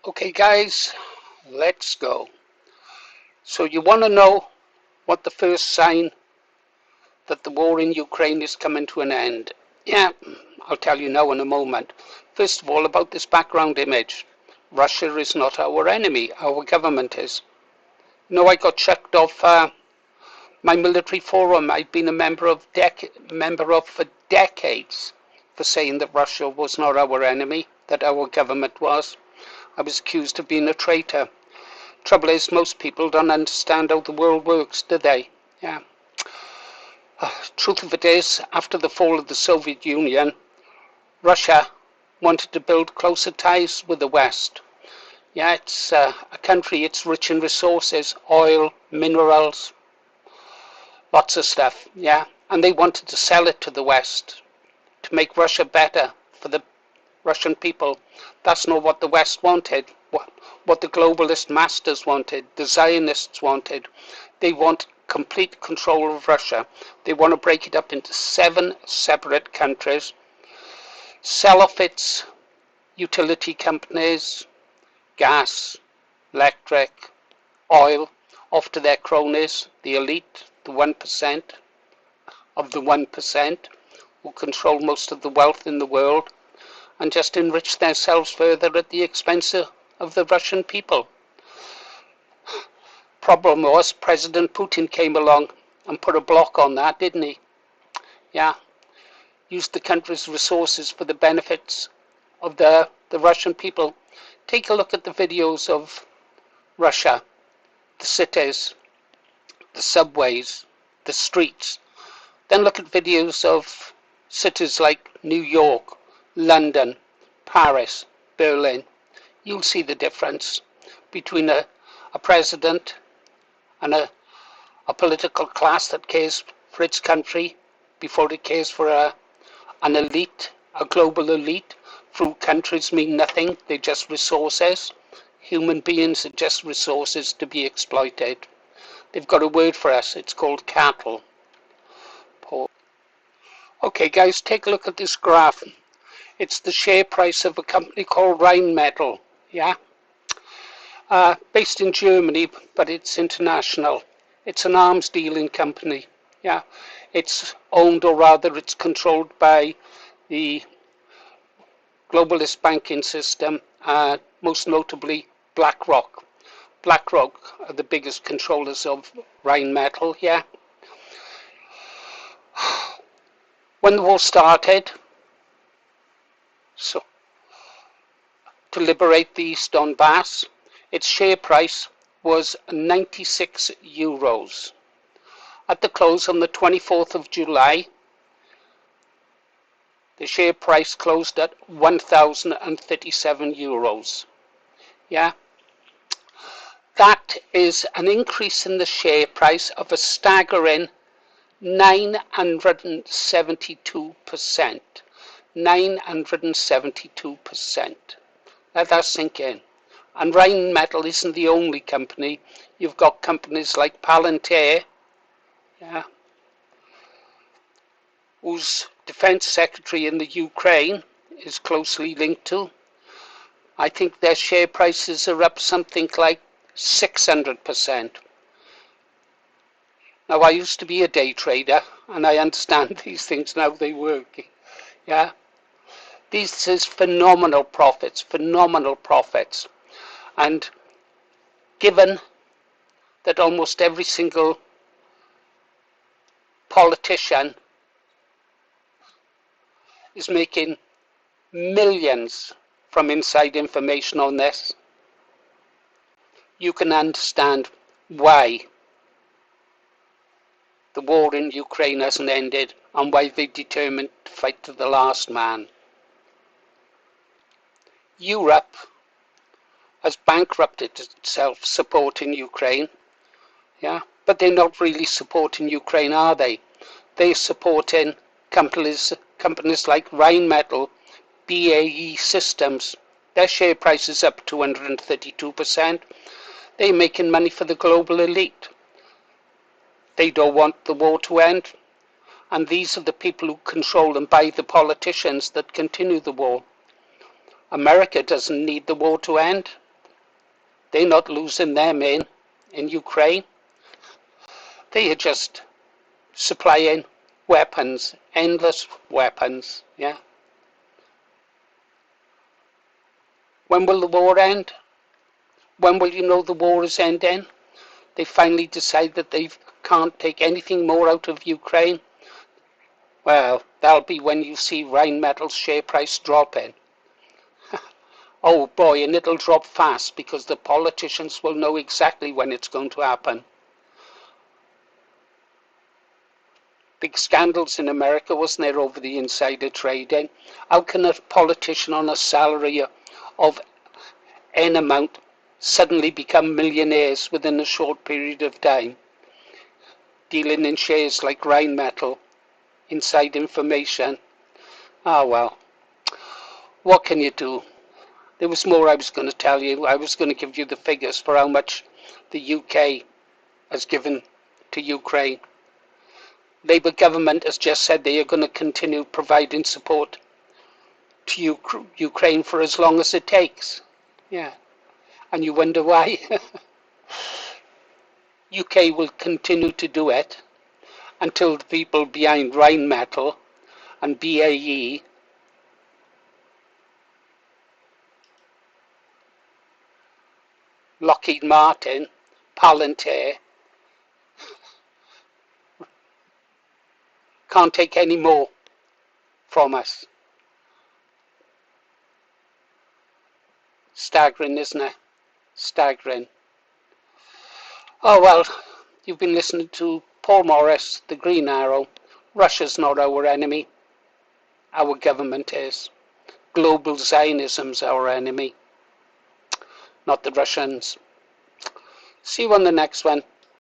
Okay guys, let's go. So you want to know what the first sign that the war in Ukraine is coming to an end? Yeah, I'll tell you now in a moment. First of all, about this background image. Russia is not our enemy, our government is. No, I got chucked off my military forum I've been a member of for decades for saying that Russia was not our enemy, that our government was. I was accused of being a traitor. Trouble is, most people don't understand how the world works, do they? Yeah. Truth of it is, after the fall of the Soviet Union, Russia wanted to build closer ties with the West. Yeah, it's a country, it's rich in resources, oil, minerals, lots of stuff, yeah. And they wanted to sell it to the West, to make Russia better for the Russian people. That's not what the West wanted, what the globalist masters wanted, the Zionists wanted. They want complete control of Russia. They want to break it up into 7 separate countries, sell off its utility companies, gas, electric, oil, off to their cronies, the elite, the 1% of the 1% who control most of the wealth in the world, and just enrich themselves further at the expense of the Russian people. Problem was, President Putin came along and put a block on that, didn't he? Yeah, used the country's resources for the benefits of the Russian people. Take a look at the videos of Russia, the cities, the subways, the streets. Then look at videos of cities like New York, London, Paris, Berlin. You'll see the difference between a president and a political class that cares for its country before it cares for an elite, a global elite. Through countries mean nothing, they're just resources. Human beings are just resources to be exploited. They've got a word for us, it's called cattle. Okay guys, take a look at this graph. It's the share price of a company called Rheinmetall, yeah? Based in Germany, but it's international. It's an arms dealing company, yeah? It's owned, or rather it's controlled by the globalist banking system, most notably BlackRock. BlackRock are the biggest controllers of Rheinmetall, yeah? When the war started, so to liberate the East Donbass, its share price was 96 euros. At the close on the 24th of July, the share price closed at 1,037 euros. Yeah, that is an increase in the share price of a staggering 972%. 972%. Let that sink in. And Rheinmetall isn't the only company. You've got companies like Palantir, yeah, whose defense secretary in the Ukraine is closely linked to. I think their share prices are up something like 600%. Now, I used to be a day trader, and I understand these things now, they work. Yeah, this is phenomenal profits, and given that almost every single politician is making millions from inside information on this, you can understand why the war in Ukraine hasn't ended and why they're determined to fight to the last man. Europe has bankrupted itself supporting Ukraine, yeah, but they're not really supporting Ukraine, are they? They're supporting companies like Rheinmetall, BAE Systems. Their share price is up 232%. They're making money for the global elite. They don't want the war to end, and these are the people who control and buy the politicians that continue the war. America doesn't need the war to end. They're not losing their men in Ukraine. They are just supplying weapons, endless weapons, yeah. When will the war end? When will you know the war is ending? They finally decide that they can't take anything more out of Ukraine. Well, that'll be when you see Rheinmetall's share price dropping. Oh boy, and it'll drop fast because the politicians will know exactly when it's going to happen. Big scandals in America, wasn't there, over the insider trading? How can a politician on a salary of N amount suddenly become millionaires within a short period of time? Dealing in shares like Rheinmetall, inside information. Ah well, what can you do? There was more I was going to tell you. I was going to give you the figures for how much the UK has given to Ukraine. Labour government has just said they are going to continue providing support to Ukraine for as long as it takes. Yeah, and you wonder why? UK will continue to do it until the people behind Rheinmetall and BAE Lockheed Martin, Palantir can't take any more from us. Staggering, isn't it? Staggering. Oh well, you've been listening to Paul Morris, the Green Arrow. Russia's not our enemy. Our government is. Global Zionism's our enemy, not the Russians. See you on the next one.